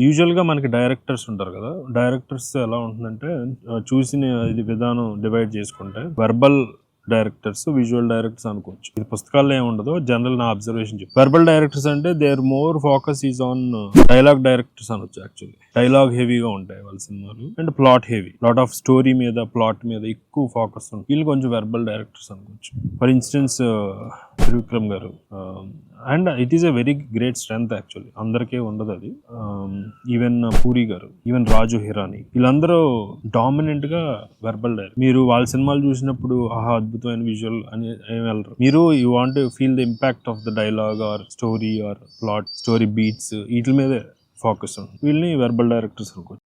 యూజువల్‌గా మనకి డైరెక్టర్స్ ఉంటారు కదా! డైరెక్టర్స్ ఎలా ఉంటుందంటే చూసిన ఇది విధానం డివైడ్ చేసుకుంటే వెర్బల్ డైరెక్టర్స్, విజువల్ డైరెక్టర్స్ అనుకోవచ్చు. ఇది పుస్తకాల్లో ఏముండదు. జనరల్ నా అబ్జర్వేషన్ చెప్పు. వెర్బల్ డైరెక్టర్స్ అంటే there more focus is on dialogue directors అనొచ్చు యాక్చువల్లీ. డైలాగ్ హెవీగా ఉంటాయి వాళ్ళ సినిమాలు. And plot heavy. Lot of story మీద, ప్లాట్ మీద ఎక్కువ ఫోకస్ ఉంటుంది. వీళ్ళు కొంచెం వెర్బల్ డైరెక్టర్స్ అనుకోవచ్చు. For instance Trivikram garu. And it is a very great strength actually. అందరికీ ఉండదు అది. ఈవెన్ పూరి గారు, ఈవెన్ రాజు హిరానీ, వీళ్ళందరూ డామినెంట్ గా వెర్బల్ డైరెక్టర్. మీరు వాళ్ళ సినిమాలు చూసినప్పుడు ఆహా అద్భుతమైన విజువల్ అని ఏం వెళ్ళరు. మీరు you want feel the impact of the dialogue or story or plot, story beats, వీటి మీదే ఫోకస్ ఉంటుంది. వీళ్ళని వెర్బల్ డైరెక్టర్స్ అనుకోవచ్చు.